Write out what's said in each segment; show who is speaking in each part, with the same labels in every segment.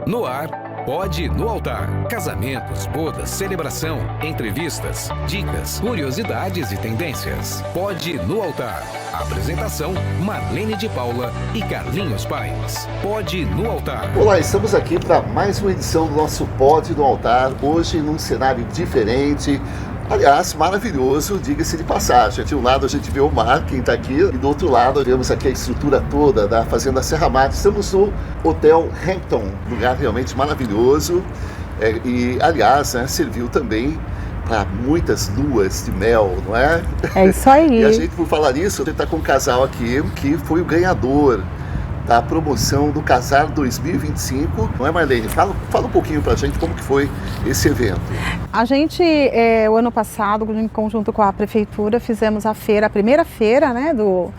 Speaker 1: No ar, Pode no Altar. Casamentos, bodas, celebração, entrevistas, dicas, curiosidades e tendências. Pode no Altar. Apresentação, Marlene de Paula e Carlinhos Paes. Pode no Altar.
Speaker 2: Olá, estamos aqui para mais uma edição do nosso Pode no Altar. Hoje num cenário diferente. Aliás, maravilhoso, diga-se de passagem. De um lado a gente vê o mar, quem está aqui, e do outro lado vemos aqui a estrutura toda da Fazenda Serra Mate. Estamos no Hotel Hampton, lugar realmente maravilhoso. E, aliás, serviu também para muitas luas de mel, não é?
Speaker 3: É isso aí.
Speaker 2: E a gente, por falar nisso, a gente está com um casal aqui que foi o ganhador da promoção do Casar 2025, não é, Marlene? Fala um pouquinho pra gente como que foi esse evento.
Speaker 3: A gente, o ano passado, em conjunto com a prefeitura, fizemos a primeira feira, né, do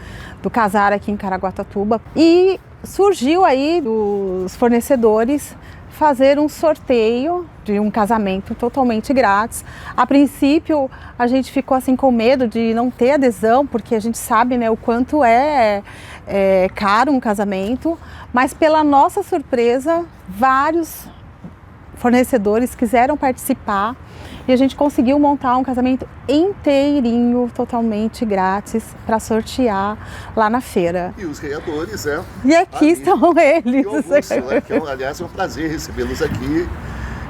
Speaker 3: Casar aqui em Caraguatatuba, e surgiu aí dos fornecedores fazer um sorteio de um casamento totalmente grátis. A princípio, a gente ficou assim com medo de não ter adesão, porque a gente sabe, né, o quanto é caro um casamento, mas pela nossa surpresa, vários fornecedores quiseram participar e a gente conseguiu montar um casamento inteirinho, totalmente grátis, para sortear lá na feira.
Speaker 2: E os ganhadores, né?
Speaker 3: E aqui estão eles.
Speaker 2: E Augusto, né? Que aliás, é um prazer recebê-los aqui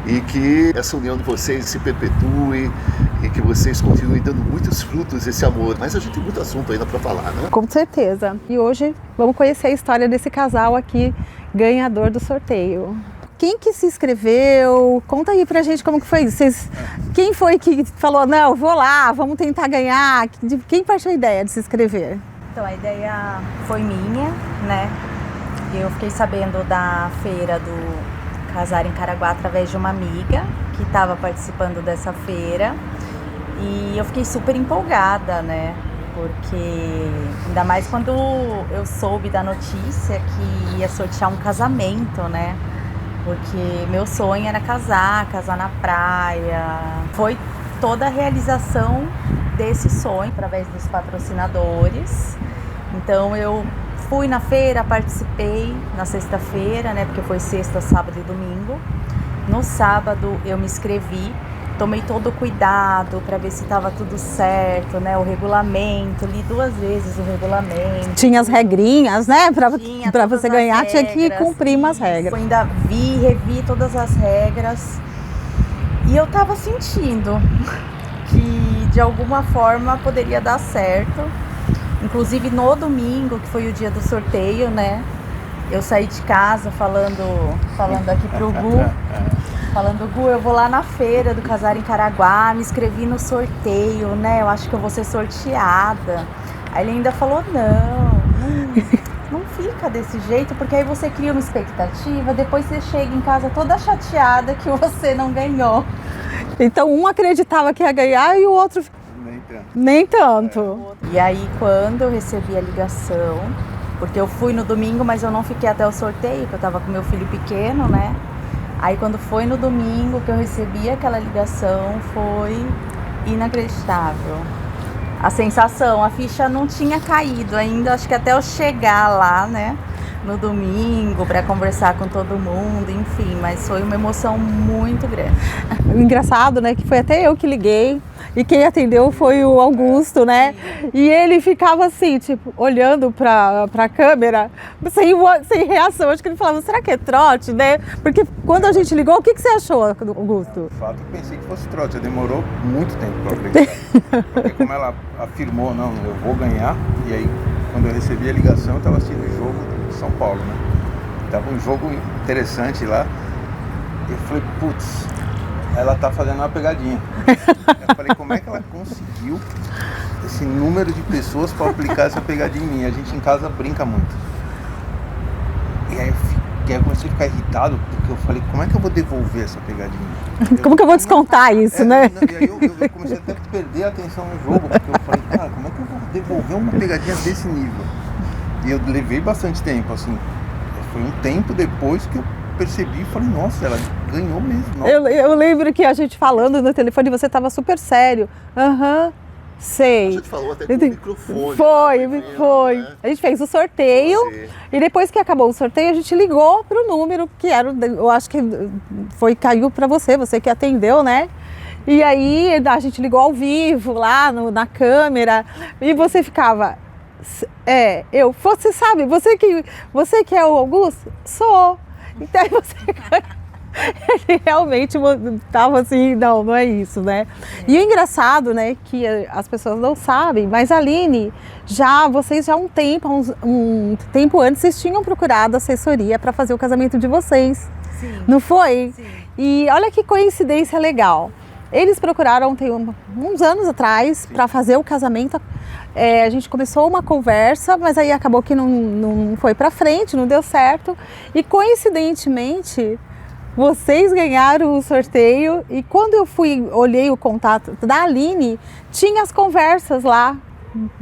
Speaker 2: e que essa união de vocês se perpetue e que vocês continuem dando muitos frutos desse amor. Mas a gente tem muito assunto ainda para falar, né?
Speaker 3: Com certeza. E hoje vamos conhecer a história desse casal aqui, ganhador do sorteio. Quem que se inscreveu? Conta aí pra gente como que foi isso. Quem foi que falou, não, vou lá, vamos tentar ganhar? Quem partiu a ideia de se inscrever?
Speaker 4: Então, a ideia foi minha, né? Eu fiquei sabendo da feira do Casar em Caraguá através de uma amiga que estava participando dessa feira. E eu fiquei super empolgada, né? Porque, ainda mais quando eu soube da notícia que ia sortear um casamento, né? Porque meu sonho era casar na praia. Foi toda a realização desse sonho através dos patrocinadores. Então eu fui na feira, participei na sexta-feira, né? Porque foi sexta, sábado e domingo. No sábado eu me inscrevi, tomei todo o cuidado para ver se estava tudo certo, né? O regulamento, li 2 vezes o regulamento.
Speaker 3: Tinha as regrinhas, né? Para você ganhar, tinha que cumprir umas regras.
Speaker 4: Eu ainda revi todas as regras. E eu tava sentindo que de alguma forma poderia dar certo. Inclusive no domingo, que foi o dia do sorteio, né? Eu saí de casa falando aqui pro Gu. Falando, Gu, eu vou lá na feira do Casar em Caraguá, me inscrevi no sorteio, né? Eu acho que eu vou ser sorteada. Aí ele ainda falou, não fica desse jeito, porque aí você cria uma expectativa, depois você chega em casa toda chateada que você não ganhou.
Speaker 3: Então um acreditava que ia ganhar e o outro nem tanto.
Speaker 4: E aí quando eu recebi a ligação, porque eu fui no domingo, mas eu não fiquei até o sorteio, porque eu tava com meu filho pequeno, né? Aí quando foi no domingo que eu recebi aquela ligação, foi inacreditável. A sensação, a ficha não tinha caído ainda, acho que até eu chegar lá, né, no domingo, para conversar com todo mundo, enfim, mas foi uma emoção muito grande.
Speaker 3: O engraçado, né, que foi até eu que liguei e quem atendeu foi o Augusto, né? E ele ficava assim, tipo, olhando pra câmera, sem reação. Acho que ele falava, será que é trote, né? Porque quando a gente ligou, o que você achou, Augusto?
Speaker 5: De fato, eu pensei que fosse trote, demorou muito tempo para acreditar. Porque como ela afirmou, não, eu vou ganhar, e aí quando eu recebi a ligação, eu estava assistindo o jogo de São Paulo, né? Tava um jogo interessante lá, e eu falei, putz, ela tá fazendo uma pegadinha. Eu falei, como é que ela conseguiu esse número de pessoas para aplicar essa pegadinha em mim? A gente em casa brinca muito. E aí eu comecei a ficar irritado, porque eu falei, como é que eu vou devolver essa pegadinha?
Speaker 3: Como que eu vou descontar isso, né?
Speaker 5: E aí eu comecei até a perder a atenção no jogo, porque eu falei, cara, como é que eu vou devolver uma pegadinha desse nível? E eu levei bastante tempo, assim. Foi um tempo depois que eu percebi e falei, nossa, ela ganhou mesmo.
Speaker 3: Eu lembro que a gente falando no telefone, você estava super sério. Sei.
Speaker 2: A gente falou até com o microfone.
Speaker 3: Foi.
Speaker 2: Né?
Speaker 3: A gente fez o sorteio e depois que acabou o sorteio a gente ligou para o número que era, eu acho que caiu para você que atendeu, né? E aí a gente ligou ao vivo lá na câmera e você ficava, você sabe, você que é o Augusto? Sou. Então você... Ele realmente estava assim, não é isso, né? E o engraçado, né, que as pessoas não sabem, mas a Aline, vocês já um tempo antes, vocês tinham procurado assessoria para fazer o casamento de vocês.
Speaker 4: Sim.
Speaker 3: Não foi?
Speaker 4: Sim.
Speaker 3: E olha que coincidência legal. Eles procuraram uns anos atrás para fazer o casamento. A gente começou uma conversa, mas aí acabou que não foi para frente, não deu certo. E coincidentemente, vocês ganharam o sorteio e quando eu olhei o contato da Aline, tinha as conversas lá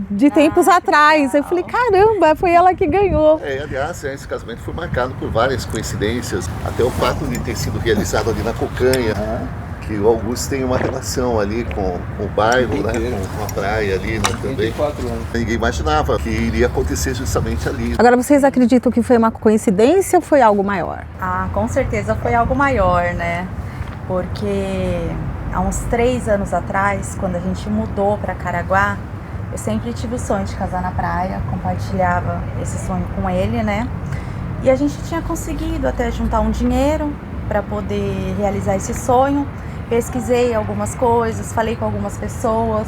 Speaker 3: de tempos atrás. Eu falei, caramba, foi ela que ganhou.
Speaker 2: Aliás, esse casamento foi marcado por várias coincidências, até o fato de ter sido realizado ali na Cocanha, que o Augusto tem uma relação ali com o bairro, né, com a praia ali, né, também.
Speaker 5: 24 anos.
Speaker 2: Ninguém imaginava que iria acontecer justamente ali.
Speaker 3: Agora, vocês acreditam que foi uma coincidência ou foi algo maior?
Speaker 4: Com certeza foi algo maior, né? Porque há uns 3 anos atrás, quando a gente mudou para Caraguá, eu sempre tive o sonho de casar na praia, compartilhava esse sonho com ele, né? E a gente tinha conseguido até juntar um dinheiro para poder realizar esse sonho. Pesquisei algumas coisas, falei com algumas pessoas,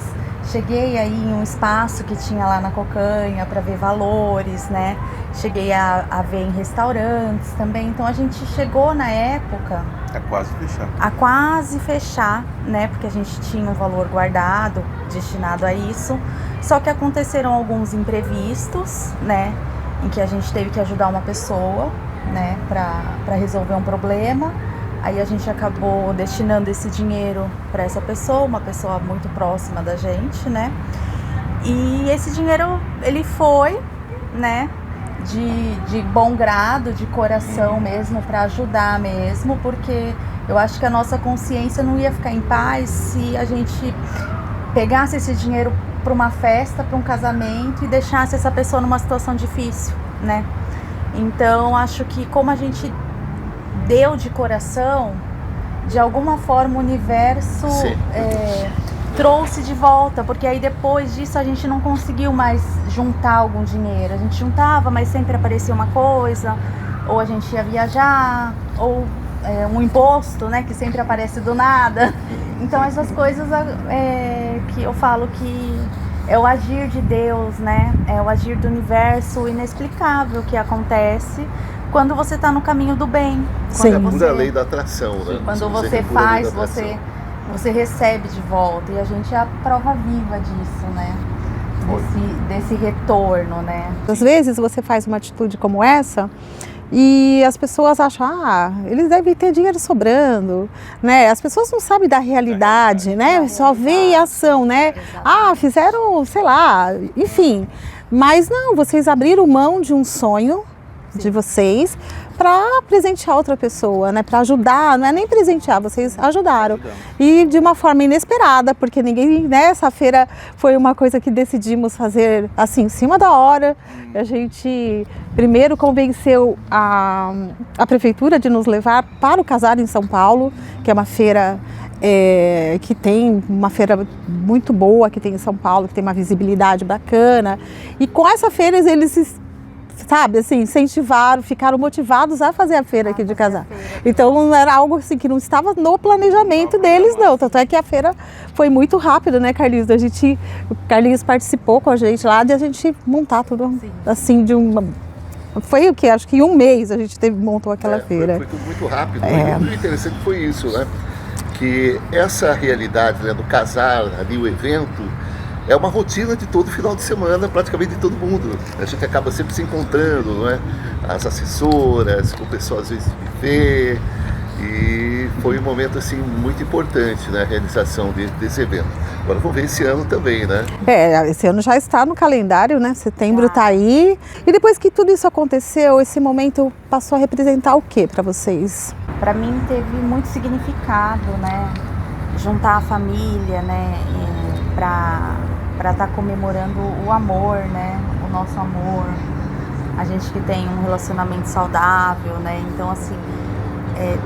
Speaker 4: cheguei aí em um espaço que tinha lá na Cocanha para ver valores, né? Cheguei a ver em restaurantes também. Então a gente chegou na época a quase fechar, né? Porque a gente tinha um valor guardado, destinado a isso. Só que aconteceram alguns imprevistos, né? Em que a gente teve que ajudar uma pessoa, né? Para resolver um problema. Aí a gente acabou destinando esse dinheiro para essa pessoa, uma pessoa muito próxima da gente, né? E esse dinheiro, ele foi, né? De bom grado, de coração mesmo, para ajudar mesmo, porque eu acho que a nossa consciência não ia ficar em paz se a gente pegasse esse dinheiro para uma festa, para um casamento e deixasse essa pessoa numa situação difícil, né? Então, acho que como a gente deu de coração, de alguma forma o universo trouxe de volta, porque aí depois disso a gente não conseguiu mais juntar algum dinheiro. A gente juntava, mas sempre aparecia uma coisa, ou a gente ia viajar, ou um imposto, né, que sempre aparece do nada. Então essas coisas que eu falo que é o agir de Deus, né, é o agir do universo inexplicável que acontece quando você está no caminho do bem.
Speaker 2: Sim. É a pura lei da atração, né?
Speaker 4: Quando você faz, você recebe de volta. E a gente é a prova viva disso, né? Desse retorno, né?
Speaker 3: Às vezes você faz uma atitude como essa e as pessoas acham, eles devem ter dinheiro sobrando, né? As pessoas não sabem da realidade, né? Só vê a ação, né? Fizeram, sei lá, enfim. Mas não, vocês abriram mão de um sonho de vocês para presentear outra pessoa, né? Para ajudar, não é nem presentear, vocês ajudaram. E de uma forma inesperada, porque ninguém, né? Essa feira foi uma coisa que decidimos fazer assim, em cima da hora. A gente primeiro convenceu a prefeitura de nos levar para o Casar em São Paulo, que é uma feira que tem uma feira muito boa que tem em São Paulo, que tem uma visibilidade bacana. E com essa feira eles incentivaram, ficaram motivados a fazer a feira aqui de Casar. Então não era algo assim que não estava no planejamento deles, não. Tanto é que a feira foi muito rápida, né, Carlinhos? O Carlinhos participou com a gente lá de a gente montar tudo assim de uma. Foi o que? Acho que em um mês a gente montou aquela feira.
Speaker 2: Foi tudo muito rápido. E o interessante foi isso, né? Que essa realidade, né, do casar ali, o evento, é uma rotina de todo final de semana, praticamente de todo mundo. A gente acaba sempre se encontrando, não é? As assessoras, o pessoal às vezes me vê. E foi um momento assim muito importante, né, a realização desse evento. Agora vamos ver esse ano também, né?
Speaker 3: Esse ano já está no calendário, né? Setembro está aí. E depois que tudo isso aconteceu, esse momento passou a representar o que para vocês?
Speaker 4: Para mim teve muito significado, né? Juntar a família, né? para estar comemorando o amor, né? O nosso amor. A gente que tem um relacionamento saudável, né? Então, assim,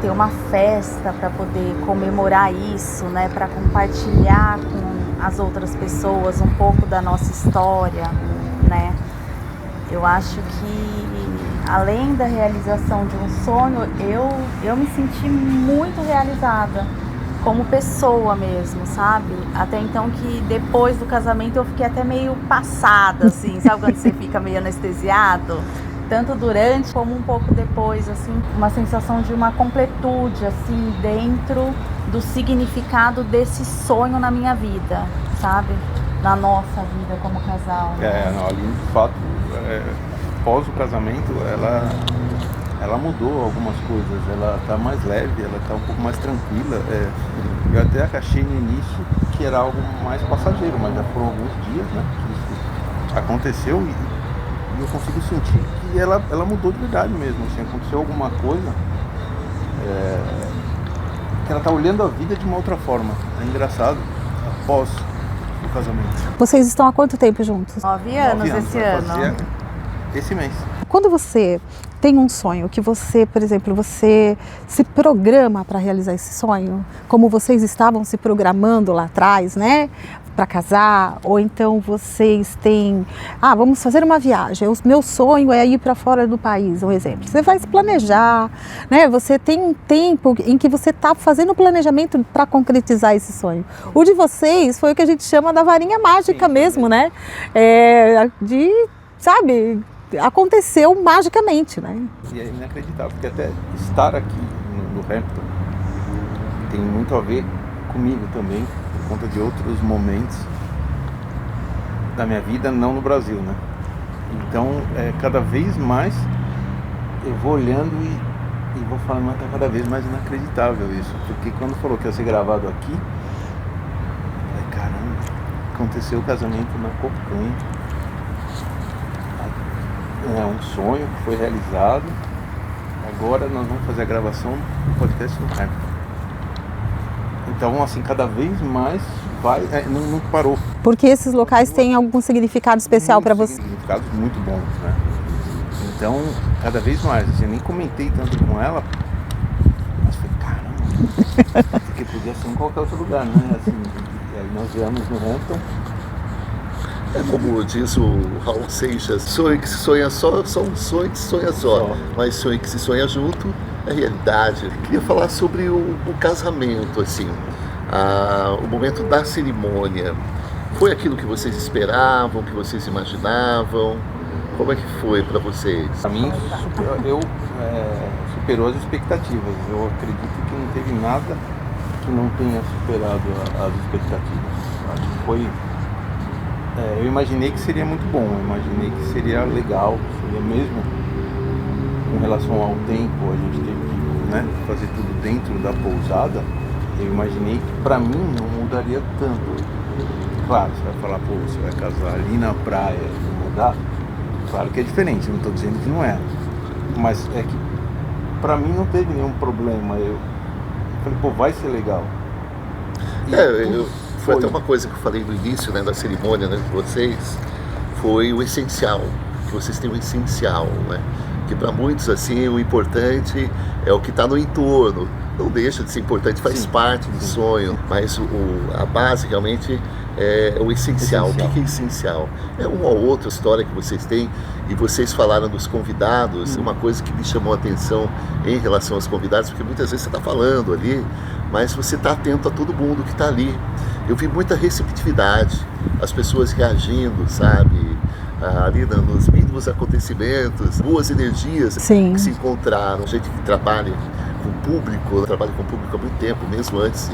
Speaker 4: ter uma festa para poder comemorar isso, né? Para compartilhar com as outras pessoas um pouco da nossa história, né? Eu acho que, além da realização de um sonho, eu me senti muito realizada como pessoa mesmo, sabe? Até então, que depois do casamento eu fiquei até meio passada, assim, sabe quando você fica meio anestesiado? Tanto durante como um pouco depois, assim, uma sensação de uma completude, assim, dentro do significado desse sonho na minha vida, sabe? Na nossa vida como casal.
Speaker 5: Não, ali de fato, após o casamento, ela mudou algumas coisas, ela tá mais leve, ela tá um pouco mais tranquila. Eu até achei no início que era algo mais passageiro, mas já foram alguns dias, né, que isso aconteceu e eu consigo sentir que ela mudou de verdade mesmo, assim, aconteceu alguma coisa que ela tá olhando a vida de uma outra forma. É engraçado, após o casamento.
Speaker 3: Vocês estão há quanto tempo juntos?
Speaker 4: 9 anos esse ano.
Speaker 5: Esse mês.
Speaker 3: Quando você tem um sonho que você, por exemplo, você se programa para realizar esse sonho, como vocês estavam se programando lá atrás, né, para casar, ou então vocês têm, vamos fazer uma viagem, o meu sonho é ir para fora do país, um exemplo. Você vai se planejar, né? Você tem um tempo em que você está fazendo o planejamento para concretizar esse sonho. O de vocês foi o que a gente chama da varinha mágica mesmo, né? Sabe? Aconteceu magicamente, né?
Speaker 5: E é inacreditável, porque até estar aqui no Hampton tem muito a ver comigo também, por conta de outros momentos da minha vida, não no Brasil, né? Então, cada vez mais eu vou olhando e vou falando, mas tá cada vez mais inacreditável isso, porque quando falou que ia ser gravado aqui, eu falei, caramba, aconteceu o casamento na Copenhague. É um sonho que foi realizado. Agora nós vamos fazer a gravação do podcast no Hampton. Então, assim, cada vez mais não parou.
Speaker 3: Porque esses locais têm algum significado especial para você?
Speaker 5: Significados muito bons, né? Então, cada vez mais. Assim, eu nem comentei tanto com ela, mas falei, caramba, porque podia ser em qualquer outro lugar, né? Assim, e aí nós viemos no Hampton.
Speaker 2: É como diz o Raul Seixas, sonho que se sonha só um sonho que se sonha só. Mas sonho que se sonha junto é realidade. Eu queria falar sobre o casamento, assim, o momento da cerimônia. Foi aquilo que vocês esperavam, que vocês imaginavam? Como é que foi para vocês?
Speaker 5: Para mim, superou as expectativas. Eu acredito que não teve nada que não tenha superado as expectativas. Acho que foi... eu imaginei que seria muito bom, eu imaginei que seria legal, seria mesmo com relação ao tempo, a gente teve que, né, fazer tudo dentro da pousada. Eu imaginei que para mim não mudaria tanto. Claro, você vai falar, você vai casar ali na praia, não mudar? Claro que é diferente, não estou dizendo que não é. Mas é que para mim não teve nenhum problema. Eu falei, vai ser legal.
Speaker 2: Foi até uma coisa que eu falei no início, né, da cerimônia, né, de vocês, foi o essencial, que vocês têm o essencial, né, que para muitos, assim, o importante é o que está no entorno, não deixa de ser importante, faz parte do sonho, mas a base realmente é o essencial. O que é essencial? É uma ou outra história que vocês têm, e vocês falaram dos convidados, uma coisa que me chamou a atenção em relação aos convidados, porque muitas vezes você está falando ali, mas você está atento a todo mundo que está ali. Eu vi muita receptividade, as pessoas reagindo, sabe? Ali nos mínimos acontecimentos, boas energias que se encontraram. Gente que trabalha com o público, eu trabalho com o público há muito tempo, mesmo antes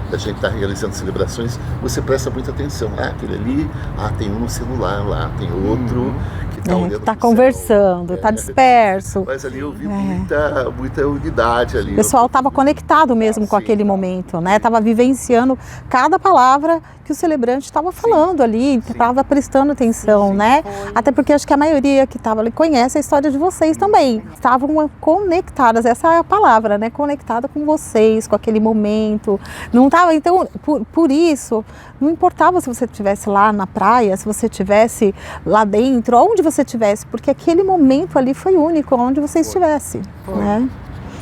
Speaker 2: da gente estar realizando celebrações, você presta muita atenção. Aquele ali, tem um no celular lá, tem outro que tá olhando
Speaker 3: tá
Speaker 2: pro céu.
Speaker 3: conversando, tá disperso.
Speaker 2: Mas ali eu vi muita unidade ali.
Speaker 3: O pessoal estava conectado mesmo com aquele momento, né? Tava vivenciando cada palavra que o celebrante estava falando ali, estava prestando atenção, né? Até porque acho que a maioria que estava ali conhece a história de vocês também. Estavam conectadas, essa é a palavra, né? Conectada com vocês, com aquele momento. Não tava, então, por isso, não importava se você estivesse lá na praia, se você estivesse lá dentro, onde você estivesse, porque aquele momento ali foi único, onde você estivesse, né?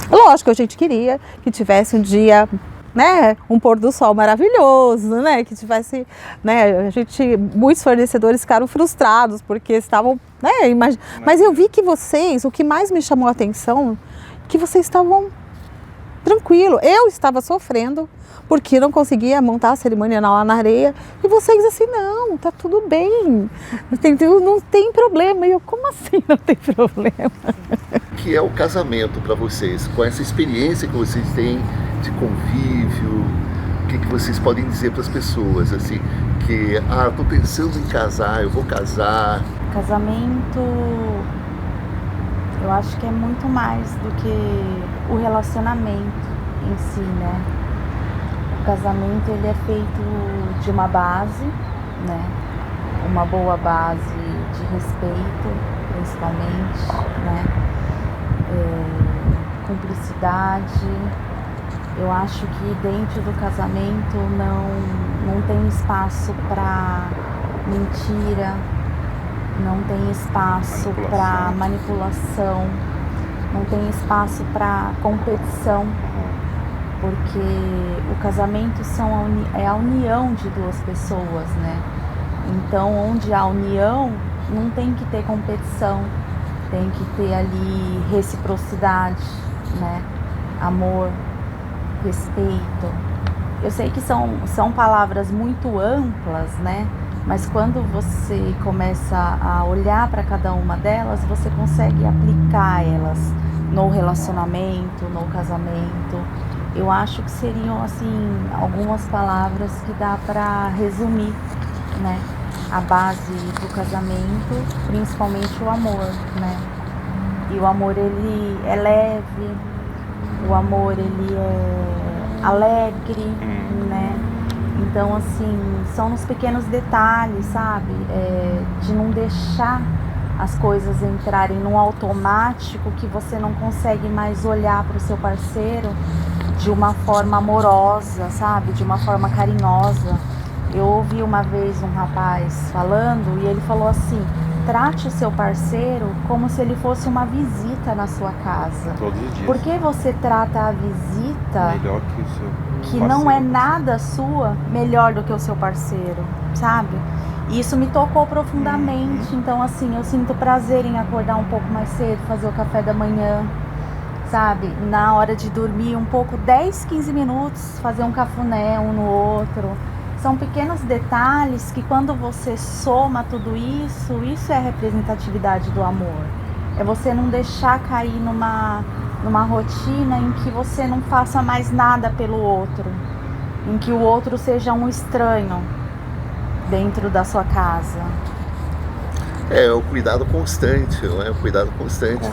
Speaker 3: Lógico, a gente queria que tivesse um dia, né, um pôr do sol maravilhoso, né, que tivesse, né, muitos fornecedores ficaram frustrados porque estavam, né, mas eu vi que vocês, o que mais me chamou a atenção, que vocês estavam tranquilo. Eu estava sofrendo porque não conseguia montar a cerimônia lá na areia e vocês assim, não, tá tudo bem, não tem problema. E eu, como assim não tem problema?
Speaker 2: O que é o casamento para vocês? Com essa experiência que vocês têm de convívio, o que vocês podem dizer para as pessoas, assim, que, eu tô pensando em casar, eu vou casar.
Speaker 4: Casamento, eu acho que é muito mais do que o relacionamento em si, né? O casamento, ele é feito de uma base, né? Uma boa base de respeito, principalmente, né? Cumplicidade. Eu acho que dentro do casamento não tem espaço para mentira, não tem espaço para manipulação, não tem espaço para competição, porque o casamento é a união de duas pessoas, né? Então, onde há união, não tem que ter competição, tem que ter ali reciprocidade, né? Amor, respeito. Eu sei que são palavras muito amplas, né? Mas quando você começa a olhar para cada uma delas, você consegue aplicar elas no relacionamento, no casamento. Eu acho que seriam, assim, algumas palavras que dá para resumir, né? A base do casamento, principalmente o amor, né? E o amor, ele é leve, o amor, ele é alegre, né? Então, assim, são nos pequenos detalhes, sabe? De não deixar as coisas entrarem num automático que você não consegue mais olhar para o seu parceiro de uma forma amorosa, sabe? De uma forma carinhosa. Eu ouvi uma vez um rapaz falando e ele falou assim: trate o seu parceiro como se ele fosse uma visita na sua casa.
Speaker 5: Todos os dias.
Speaker 4: Por que você trata a visita
Speaker 5: Melhor que o seu
Speaker 4: que
Speaker 5: parceiro.
Speaker 4: não é nada sua melhor do que o seu parceiro, sabe? E isso me tocou profundamente. Então, assim, eu sinto prazer em acordar um pouco mais cedo, fazer o café da manhã, sabe? Na hora de dormir, um pouco, 10, 15 minutos, fazer um cafuné um no outro. São pequenos detalhes que, quando você soma tudo isso, isso é a representatividade do amor. É você não deixar cair numa rotina em que você não faça mais nada pelo outro, em que o outro seja um estranho dentro da sua casa.
Speaker 2: É o cuidado constante, não é? O cuidado constante.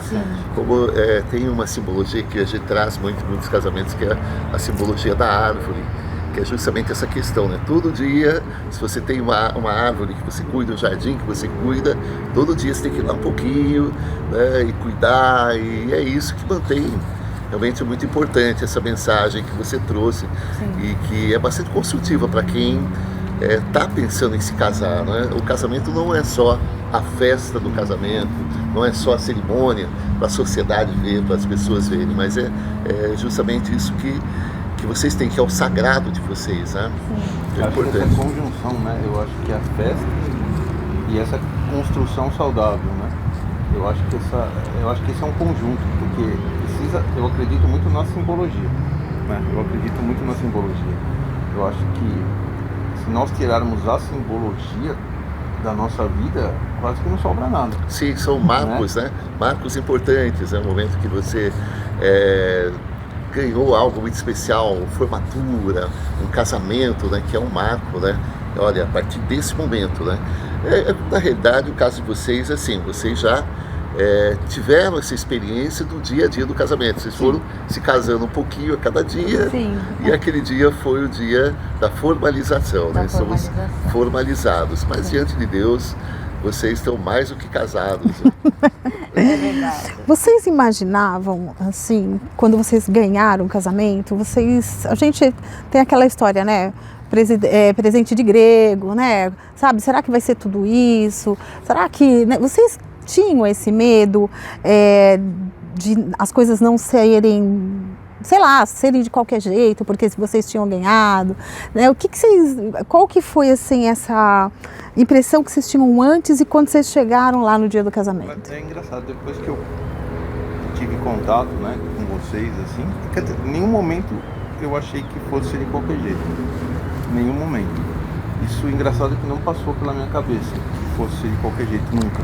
Speaker 2: Como tem uma simbologia que a gente traz muito em muitos casamentos, que é a simbologia da árvore, que é justamente essa questão, né? Todo dia, se você tem uma árvore que você cuida, um jardim que você cuida, todo dia você tem que ir lá um pouquinho, né? E cuidar, e é isso que mantém. Realmente é muito importante essa mensagem que você trouxe.
Speaker 4: Sim.
Speaker 2: E que é bastante construtiva para quem está pensando em se casar, né? O casamento não é só a festa do casamento, não é só a cerimônia para a sociedade ver, para as pessoas verem, mas é justamente isso que vocês têm, que é o sagrado de vocês, né?
Speaker 4: Sim.
Speaker 2: É
Speaker 5: Acho que
Speaker 2: importante.
Speaker 5: essa conjunção, né? Eu acho que a festa e essa construção saudável, né? Eu acho que esse é um conjunto, porque eu acredito muito na simbologia, né? Eu acredito muito na simbologia. Eu acho que se nós tirarmos a simbologia da nossa vida, quase que não sobra nada.
Speaker 2: Sim, são marcos, né? Marcos importantes, é o momento que você ganhou algo muito especial, formatura, um casamento, né? Que é um marco, né? Olha, a partir desse momento, né? Na realidade, o caso de vocês, assim, vocês já tiveram essa experiência do dia a dia do casamento. Vocês foram se casando um pouquinho a cada dia.
Speaker 3: Sim.
Speaker 2: E aquele dia foi o dia da formalização, né? Somos formalizados. Mas diante de Deus, vocês estão mais do que casados.
Speaker 4: É verdade.
Speaker 3: Vocês imaginavam, assim, quando vocês ganharam o casamento, a gente tem aquela história, né? Presente de grego, né? Sabe, será que vai ser tudo isso? Será que, né? Vocês tinham esse medo de as coisas não serem, sei lá, serem de qualquer jeito, porque vocês tinham ganhado, né? Qual que foi, assim, essa impressão que vocês tinham antes e quando vocês chegaram lá no dia do casamento?
Speaker 5: É engraçado, depois que eu tive contato, né, com vocês, assim, em nenhum momento eu achei que fosse de qualquer jeito. Nenhum momento. Isso engraçado que não passou pela minha cabeça que fosse de qualquer jeito, nunca.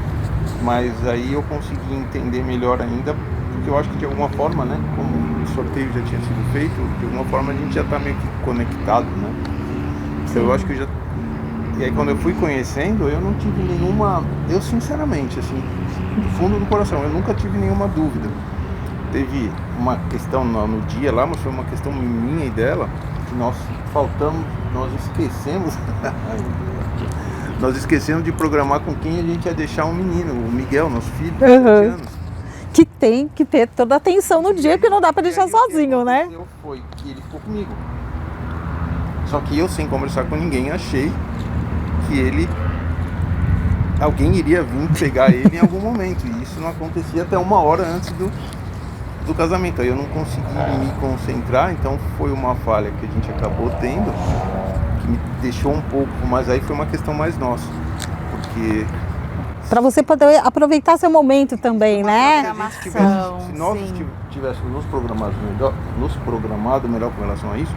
Speaker 5: Mas aí eu consegui entender melhor ainda, porque eu acho que de alguma forma, né, como o sorteio já tinha sido feito, de alguma forma a gente já está meio que conectado, né? Então eu acho que eu já... E aí quando eu fui conhecendo, eu não tive nenhuma... Eu sinceramente, assim, do fundo do coração, eu nunca tive nenhuma dúvida. Teve uma questão no dia lá, mas foi uma questão minha e dela, que nós esquecemos de programar com quem a gente ia deixar um menino, o Miguel, nosso filho, de 7 anos.
Speaker 3: Que tem que ter toda a atenção no dia, porque não dá para deixar sozinho, né?
Speaker 5: Foi que ele ficou comigo. Só que eu, sem conversar com ninguém, achei que alguém iria vir pegar ele em algum momento. E isso não acontecia até 1 hora antes do casamento. Aí eu não consegui me concentrar, então foi uma falha que a gente acabou tendo, que me deixou um pouco, mas aí foi uma questão mais nossa, porque...
Speaker 3: Para você poder aproveitar seu momento também, né?
Speaker 5: Se nós tivéssemos nos programado melhor com relação a isso,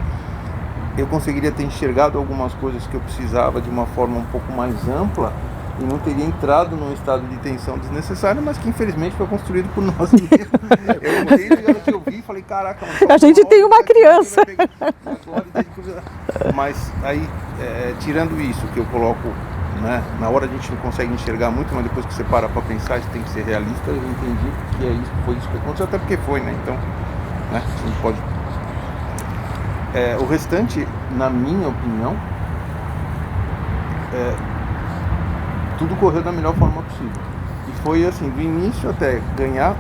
Speaker 5: eu conseguiria ter enxergado algumas coisas que eu precisava de uma forma um pouco mais ampla e não teria entrado num estado de tensão desnecessário, mas que infelizmente foi construído por nós mesmos. Eu mudei na hora que eu vi e falei, caraca,
Speaker 3: a gente tem uma criança.
Speaker 5: Mas aí, tirando isso, que eu coloco, né, na hora a gente não consegue enxergar muito, mas depois que você para pensar, isso tem que ser realista, eu entendi que foi isso que aconteceu, até porque foi, né? Então, né, você não pode... o restante, na minha opinião, tudo correu da melhor forma possível. E foi assim, do início até ganhar,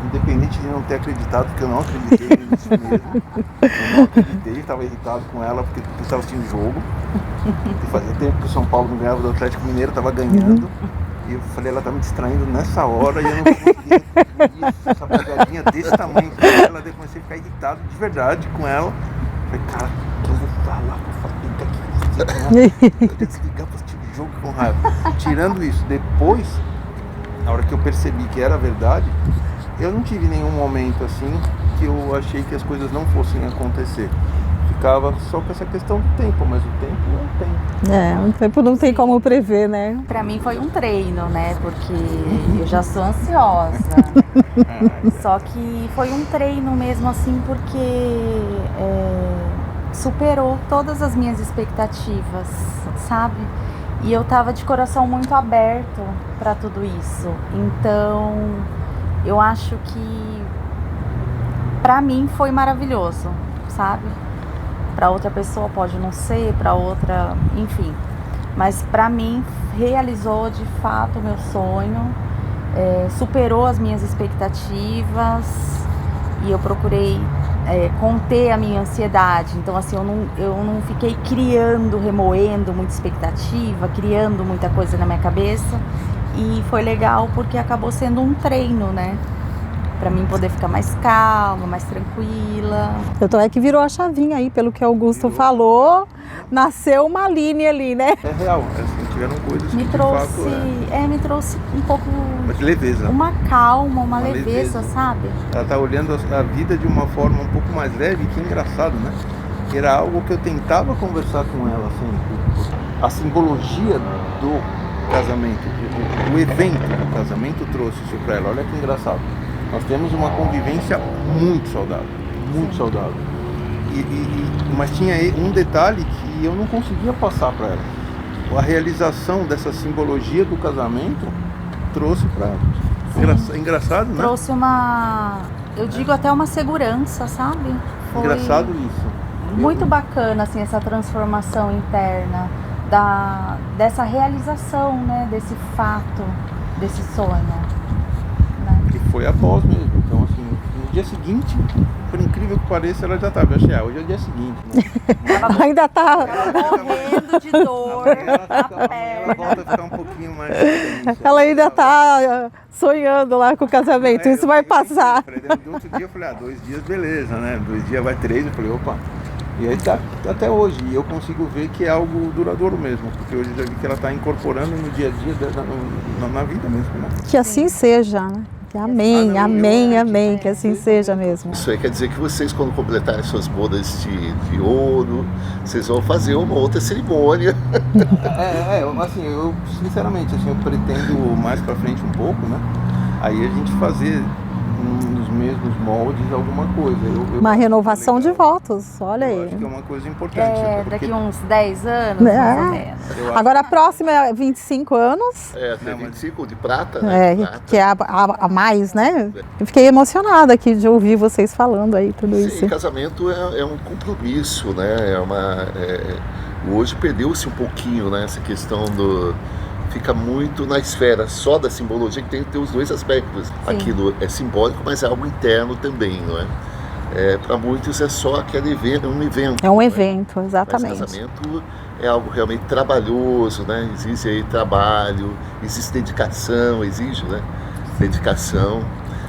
Speaker 5: independente de não ter acreditado, porque eu não acreditei nisso mesmo. Eu não acreditei, estava irritado com ela porque estava assistindo jogo. E fazia tempo que o São Paulo não ganhava do Atlético Mineiro, estava ganhando. E eu falei, ela está me distraindo nessa hora e eu não conseguia essa pegadinha desse tamanho. Ela comecei a ficar irritado de verdade com ela. Falei, cara, eu vou falar pra Fabinha aqui. Eu tenho que desligar pra assistir o jogo com raiva. Tirando isso, depois, na hora que eu percebi que era verdade, eu não tive nenhum momento assim que eu achei que as coisas não fossem acontecer. Ficava só com essa questão do tempo, mas o tempo é o tempo.
Speaker 3: O tempo não tem como prever, né?
Speaker 4: Pra mim foi um treino, né? Porque eu já sou ansiosa. Só que foi um treino mesmo assim, porque superou todas as minhas expectativas, sabe? E eu tava de coração muito aberto pra tudo isso. Então, eu acho que pra mim foi maravilhoso, sabe? Pra outra pessoa pode não ser, pra outra, enfim. Mas pra mim realizou de fato o meu sonho, superou as minhas expectativas e eu procurei conter a minha ansiedade. Então assim, eu não fiquei remoendo muita expectativa, criando muita coisa na minha cabeça. E foi legal porque acabou sendo um treino, né? Pra mim poder ficar mais calma, mais tranquila.
Speaker 3: Então é que virou a chavinha aí, pelo que Augusto falou, nasceu uma linha ali, né?
Speaker 5: É real, assim, tiveram coisas que
Speaker 4: me trouxe um pouco...
Speaker 5: Mas leveza.
Speaker 4: Uma calma, uma leveza, sabe?
Speaker 5: Ela tá olhando a vida de uma forma um pouco mais leve, que engraçado, né? Era algo que eu tentava conversar com ela, assim, a simbologia do casamento, o evento do casamento trouxe isso pra ela. Olha que engraçado. Nós temos uma convivência muito saudável, muito saudável. Mas tinha um detalhe que eu não conseguia passar para ela. a realização dessa simbologia que o casamento trouxe para... Engraçado, né?
Speaker 4: Trouxe eu digo até uma segurança, sabe? Foi
Speaker 5: engraçado isso.
Speaker 4: Muito bacana, assim, essa transformação interna dessa realização, né? Desse fato, desse sonho. Né?
Speaker 5: Que foi após mesmo. Então, assim, no dia seguinte, por incrível que pareça, ela já estava. Eu achei, hoje é o dia seguinte, né?
Speaker 3: Ainda tá
Speaker 4: morrendo de dor na perna.
Speaker 5: Ela volta a ficar um pouquinho mais...
Speaker 3: Ela ainda tá sonhando lá com o casamento, isso vai passar.
Speaker 5: No outro dia eu falei, 2 dias, beleza, né? 2 dias vai 3, eu falei, opa. E aí tá até hoje, e eu consigo ver que é algo duradouro mesmo, porque hoje eu já vi que ela está incorporando no dia a dia, na vida mesmo, né?
Speaker 3: Que assim seja, né? Amém, amém, amém, que assim seja mesmo.
Speaker 2: Isso aí quer dizer que vocês, quando completarem suas bodas de ouro, vocês vão fazer uma outra cerimônia.
Speaker 5: Assim, eu sinceramente, assim, eu pretendo mais pra frente um pouco, né? Aí a gente fazer nos mesmos moldes alguma coisa.
Speaker 3: Uma renovação de votos, olha aí.
Speaker 5: Eu acho que é uma coisa importante.
Speaker 4: Daqui uns 10 anos, mais ou menos.
Speaker 3: Agora a próxima é 25 anos.
Speaker 2: Tem 25 de prata, né? Prata.
Speaker 3: Que é a mais, né? Eu fiquei emocionada aqui de ouvir vocês falando aí tudo isso.
Speaker 2: Sim, casamento é um compromisso, né? Hoje perdeu-se um pouquinho, né? Essa questão fica muito na esfera só da simbologia, que tem que ter os 2 aspectos. Sim. Aquilo é simbólico, mas é algo interno também, não é? Para muitos é só aquele evento, um evento.
Speaker 3: É um evento, exatamente.
Speaker 2: Mas casamento é algo realmente trabalhoso, né? Exige aí trabalho, existe dedicação, né? Dedicação.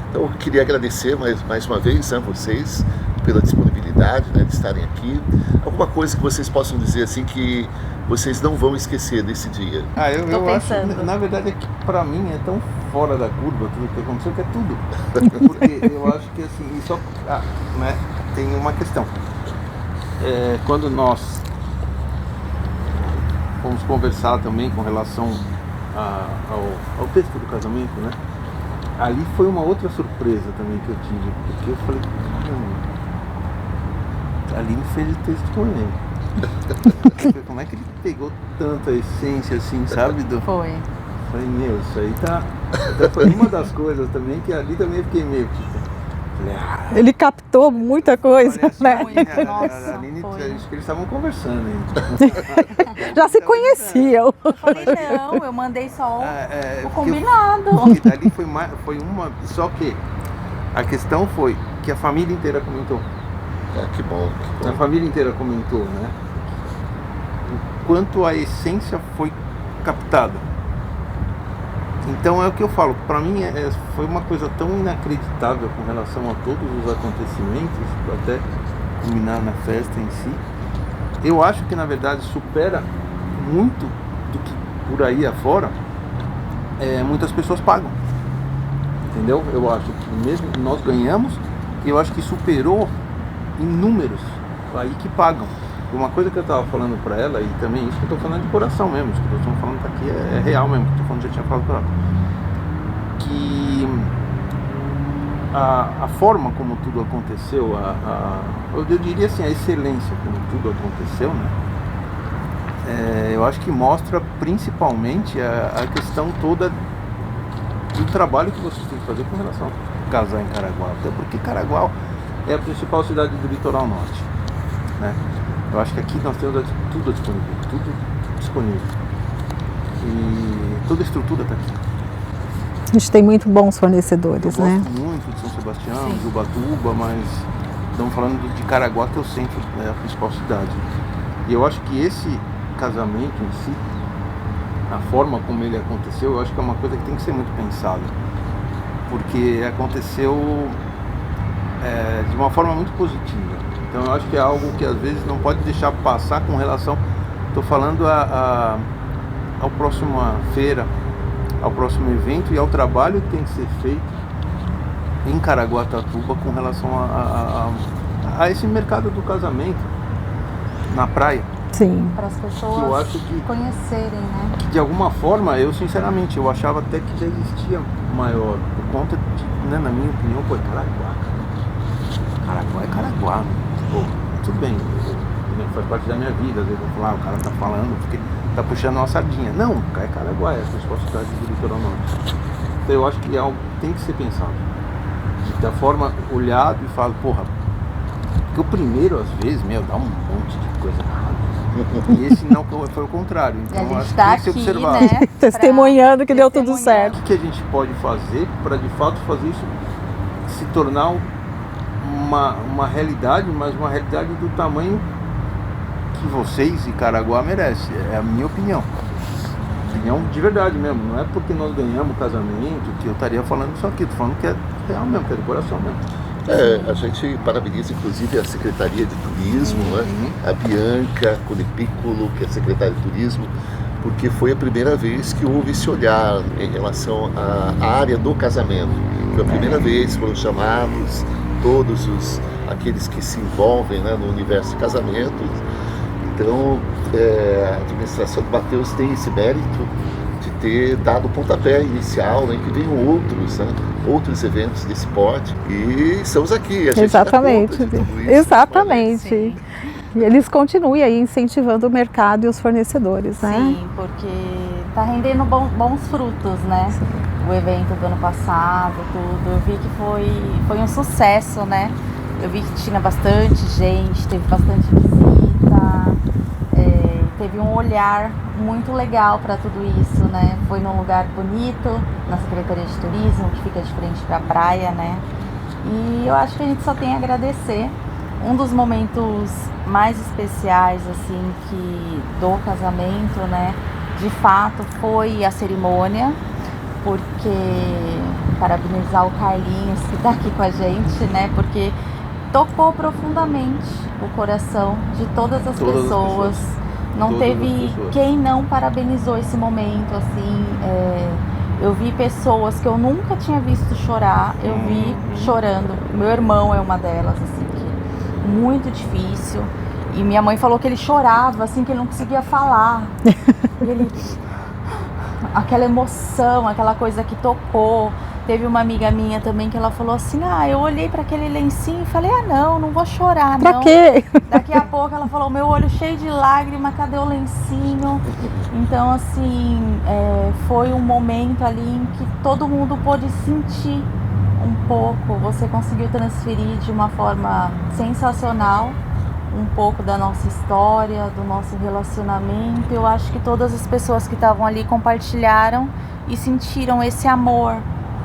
Speaker 2: Então eu queria agradecer mais uma vez a vocês pela disponibilidade, né, de estarem aqui. Alguma coisa que vocês possam dizer assim que vocês não vão esquecer desse dia?
Speaker 5: Eu acho, na verdade, é que pra mim é tão fora da curva tudo que aconteceu, que é tudo. Porque eu acho que assim, só, né, tem uma questão. Quando nós fomos conversar também com relação ao texto do casamento, né? Ali foi uma outra surpresa também que eu tive, porque eu falei, a Aline fez o texto com ele. Como é que ele pegou tanta essência assim, sabe?
Speaker 4: Foi.
Speaker 5: Falei, isso aí tá... Então foi uma das coisas também, que ali também eu fiquei meio...
Speaker 3: Ele captou muita coisa, né?
Speaker 5: A Aline, acho que eles estavam conversando aí.
Speaker 3: Já se conheciam.
Speaker 4: Eu falei, não, eu mandei só o combinado.
Speaker 5: Porque dali foi uma... Só que a questão foi que a família inteira comentou.
Speaker 2: Que bom.
Speaker 5: A família inteira comentou, né? O quanto a essência foi captada. Então é o que eu falo, para mim foi uma coisa tão inacreditável com relação a todos os acontecimentos, até culminar na festa em si. Eu acho que na verdade supera muito do que por aí afora muitas pessoas pagam. Entendeu? Eu acho que mesmo nós ganhamos, eu acho que superou inúmeros aí que pagam. Uma coisa que eu estava falando para ela, e também isso que eu estou falando de coração mesmo, isso que eu estou falando aqui é real mesmo, que eu estou falando, já tinha falado para ela, que a forma como tudo aconteceu, eu diria assim, a excelência como tudo aconteceu, né? Eu acho que mostra principalmente a questão toda do trabalho que vocês têm que fazer com relação a casar em Caraguá, até porque Caraguá é a principal cidade do litoral norte, né? Eu acho que aqui nós temos tudo disponível. E toda a estrutura está aqui.
Speaker 3: A gente tem muito bons fornecedores, né?
Speaker 5: Eu gosto muito de São Sebastião, de Ubatuba, mas estamos falando de Caraguá, que é o centro, né, a principal cidade. E eu acho que esse casamento em si, a forma como ele aconteceu, eu acho que é uma coisa que tem que ser muito pensada. Porque aconteceu de uma forma muito positiva. Então eu acho que é algo que às vezes não pode deixar passar com relação, estou falando ao próxima feira, ao próximo evento e ao trabalho que tem que ser feito em Caraguatatuba com relação a esse mercado do casamento na praia.
Speaker 3: Sim.
Speaker 4: Para as pessoas
Speaker 5: eu acho que
Speaker 4: conhecerem, né?
Speaker 5: Que de alguma forma, eu sinceramente, eu achava até que já existia maior, por conta de, né, na minha opinião, pô, é Caraguá, cara. Caraguá é Caraguá, né? Pô, tudo bem, faz parte da minha vida, às vezes eu vou falar, o cara tá falando, porque tá puxando uma sardinha. Não, é Caraguá, as principais cidades do litoral norte. Então eu acho que é algo que tem que ser pensado. Da forma olhado e falo, porra, porque o primeiro, às vezes, dá um monte de coisa errada. E esse não foi o contrário. Então
Speaker 4: E a gente
Speaker 5: acho que
Speaker 4: tá
Speaker 5: tem que ser
Speaker 4: aqui,
Speaker 5: observado.
Speaker 4: né?
Speaker 3: Testemunhando que deu tudo
Speaker 4: testemunhar.
Speaker 3: certo.
Speaker 5: O que a gente pode fazer para de fato fazer isso se tornar uma realidade, mas uma realidade do tamanho que vocês e Caraguá merecem. É a minha opinião. Opinião de verdade mesmo. Não é porque nós ganhamos o casamento que eu estaria falando isso aqui. Estou falando que é real mesmo, que é do coração mesmo.
Speaker 2: A gente parabeniza inclusive a Secretaria de Turismo, né? A Bianca Colipículo, que é secretária de Turismo, porque foi a primeira vez que houve esse olhar em relação à área do casamento. Foi a primeira vez que foram chamados todos aqueles que se envolvem, né, no universo de casamento. Então, a administração do Matheus tem esse mérito de ter dado o pontapé inicial, né, que venham outros eventos desse porte, e estamos aqui. A gente
Speaker 3: Exatamente.
Speaker 2: dá conta de tudo isso.
Speaker 3: Exatamente.
Speaker 4: Sim.
Speaker 3: E eles continuem aí incentivando o mercado e os fornecedores, né?
Speaker 4: Sim, porque tá rendendo bons frutos, né? O evento do ano passado, tudo. Eu vi que foi um sucesso, né? Eu vi que tinha bastante gente, teve bastante visita, teve um olhar muito legal para tudo isso, né? Foi num lugar bonito, na Secretaria de Turismo, que fica de frente para a praia, né? E eu acho que a gente só tem a agradecer. Um dos momentos mais especiais, assim, do casamento, né? De fato, foi a cerimônia, porque parabenizar o Carlinhos, que está aqui com a gente, né? Porque tocou profundamente o coração de todas as pessoas. Não
Speaker 5: Todas
Speaker 4: teve
Speaker 5: as pessoas.
Speaker 4: quem não parabenizou esse momento, assim. Eu vi pessoas que eu nunca tinha visto chorar, eu vi chorando. Meu irmão é uma delas, assim, que muito difícil. E minha mãe falou que ele chorava, assim, que ele não conseguia falar. E ele... Aquela emoção, aquela coisa que tocou. Teve uma amiga minha também que ela falou assim, eu olhei para aquele lencinho e falei, não vou chorar,
Speaker 3: Pra
Speaker 4: não.
Speaker 3: quê?
Speaker 4: Daqui a pouco ela falou, meu olho cheio de lágrima, cadê o lencinho? Então, assim, foi um momento ali em que todo mundo pôde sentir um pouco. Você conseguiu transferir de uma forma sensacional um pouco da nossa história, do nosso relacionamento. Eu acho que todas as pessoas que estavam ali compartilharam e sentiram esse amor.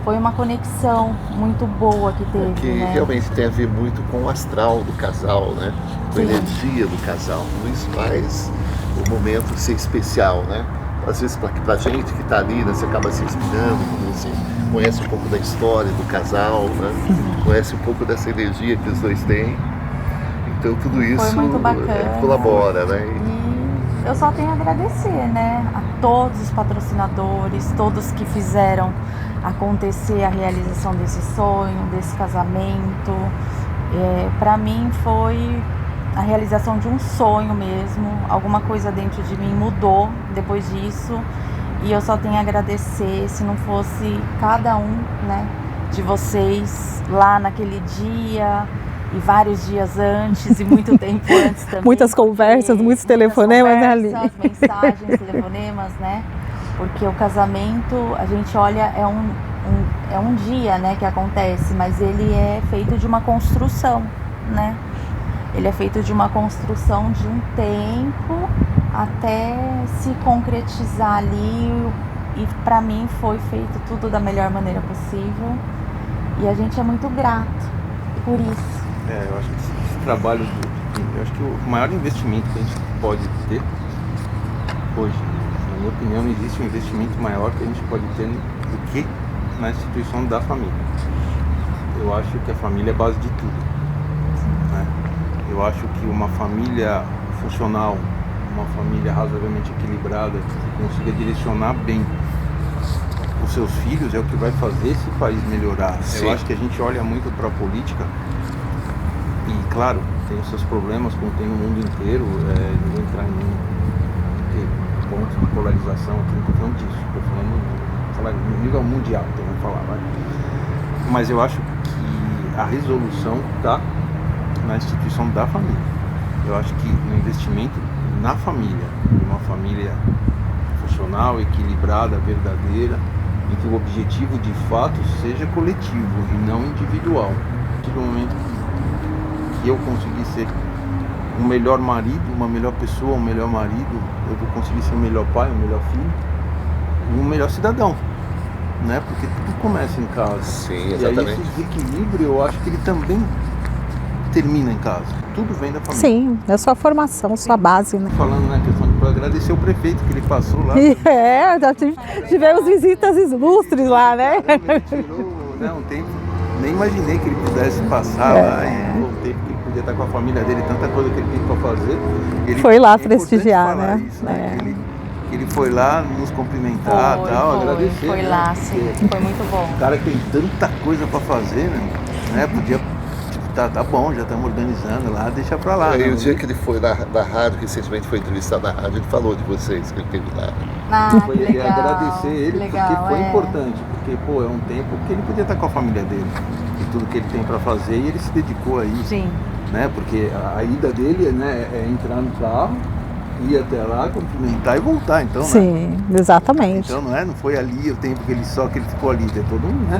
Speaker 4: Foi uma conexão muito boa que teve,
Speaker 2: Que
Speaker 4: né?
Speaker 2: realmente tem a ver muito com o astral do casal, né? Com a
Speaker 4: Sim.
Speaker 2: energia do casal. Tudo isso faz o momento ser especial, né? Às vezes pra gente que está ali, né, você acaba se inspirando, quando você conhece um pouco da história do casal, né? Conhece um pouco dessa energia que os dois têm. Então tudo isso
Speaker 4: muito bacana.
Speaker 2: Colabora, né?
Speaker 4: E eu só tenho a agradecer, né, a todos os patrocinadores, todos que fizeram acontecer a realização desse sonho, desse casamento. Para mim foi a realização de um sonho mesmo. Alguma coisa dentro de mim mudou depois disso. E eu só tenho a agradecer. Se não fosse cada um, né, de vocês lá naquele dia e vários dias antes e muito tempo antes também.
Speaker 3: Muitas conversas, muitos telefonemas, né, Ali?
Speaker 4: Mensagens, telefonemas, né? Porque o casamento, a gente olha, é um dia, né, que acontece, mas ele é feito de uma construção, né? Ele é feito de uma construção de um tempo até se concretizar ali. E para mim foi feito tudo da melhor maneira possível. E a gente é muito grato por isso.
Speaker 5: Eu acho que esse trabalho, eu acho que o maior investimento que a gente pode ter hoje, na minha opinião, não existe um investimento maior que a gente pode ter do que na instituição da família. Eu acho que a família é a base de tudo, né? Eu acho que uma família funcional, uma família razoavelmente equilibrada, que consiga direcionar bem os seus filhos, é o que vai fazer esse país melhorar.
Speaker 2: Sim.
Speaker 5: Eu acho que a gente olha muito para a política e, claro, tem os seus problemas, como tem no mundo inteiro, não vou entrar em pontos de polarização, aqui não estou falando disso, estou falando no nível mundial, então vamos falar, vai. Mas eu acho que a resolução está na instituição da família. Eu acho que no investimento na família, uma família funcional, equilibrada, verdadeira, em que o objetivo de fato seja coletivo e não individual. A partir do momento que eu conseguir ser um melhor marido, uma melhor pessoa, um melhor marido, eu vou conseguir ser um melhor pai, um melhor filho e um melhor cidadão, né? Porque tudo começa em casa.
Speaker 2: Sim, exatamente.
Speaker 5: E aí esse desequilíbrio, eu acho que ele também termina em casa. Tudo vem da família.
Speaker 3: Sim, é sua formação, sua base, né?
Speaker 5: Falando na questão de agradecer o prefeito que ele passou lá.
Speaker 3: Já tivemos visitas ilustres lá, né?
Speaker 5: Ele tirou, né, um tempo, nem imaginei que ele pudesse passar lá, e um tempo que ele podia estar com a família dele, tanta coisa que ele tem para fazer. Ele
Speaker 3: foi lá prestigiar, né?
Speaker 5: Isso, né? Que ele foi lá nos cumprimentar e tal, agradecer.
Speaker 4: Foi lá, sim. Foi muito bom.
Speaker 5: O cara que tem tanta coisa para fazer, né? Podia. Tá bom, já estamos organizando lá, deixa pra lá.
Speaker 2: E o dia que ele foi na rádio, que recentemente foi entrevistado na rádio, ele falou de vocês, que ele teve lá.
Speaker 5: Foi legal, agradecer ele, porque foi importante, porque é um tempo que ele podia estar com a família dele, e tudo que ele tem para fazer, e ele se dedicou a isso.
Speaker 4: Sim.
Speaker 5: Né? Porque a ida dele, né, é entrar no carro, ir até lá, cumprimentar e voltar, então,
Speaker 3: sim, né? Exatamente.
Speaker 5: Então não foi ali o tempo que ele ficou ali, é todo um, né?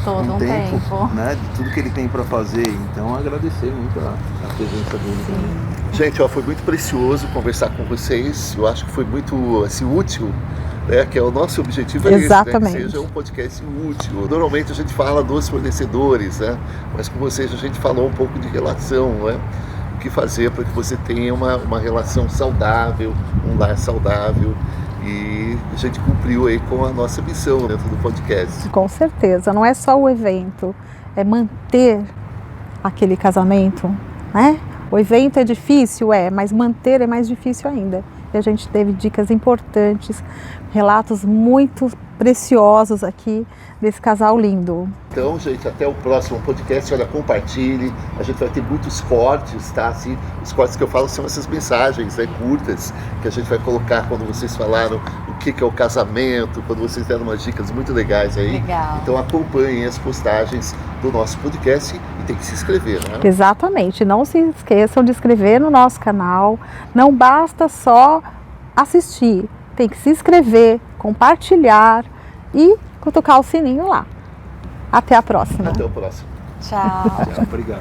Speaker 4: Todo um tempo.
Speaker 5: Né, de tudo que ele tem para fazer, então agradecer muito a presença dele.
Speaker 4: Sim.
Speaker 2: Gente, foi muito precioso conversar com vocês, eu acho que foi muito assim, útil, né, que é o nosso objetivo,
Speaker 3: exatamente.
Speaker 2: Esse, né, que seja um podcast útil. Normalmente a gente fala dos fornecedores, né, mas com vocês a gente falou um pouco de relação, né, o que fazer para que você tenha uma relação saudável, um lar saudável. E a gente cumpriu aí com a nossa missão dentro do podcast.
Speaker 3: Com certeza, não é só o evento, é manter aquele casamento, né? O evento é difícil, mas manter é mais difícil ainda. E a gente teve dicas importantes, relatos muito preciosos aqui desse casal lindo.
Speaker 2: Então, gente, até o próximo podcast. Olha, compartilhe. A gente vai ter muitos cortes, tá? Assim, os cortes que eu falo são essas mensagens, né, curtas, que a gente vai colocar quando vocês falaram o que é o casamento, quando vocês deram umas dicas muito legais aí.
Speaker 4: Legal.
Speaker 2: Então acompanhem as postagens do nosso podcast e tem que se inscrever, né?
Speaker 3: Exatamente. Não se esqueçam de inscrever no nosso canal. Não basta só assistir. Tem que se inscrever, compartilhar e cutucar o sininho lá. Até a próxima.
Speaker 2: Até o próximo.
Speaker 4: Tchau.
Speaker 5: Tchau, obrigado.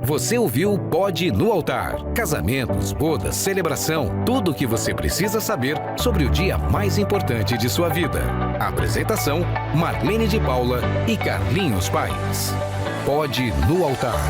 Speaker 1: Você ouviu o Pode no Altar. Casamentos, bodas, celebração, tudo o que você precisa saber sobre o dia mais importante de sua vida. Apresentação: Marlene de Paula e Carlinhos Paes. Pode no Altar.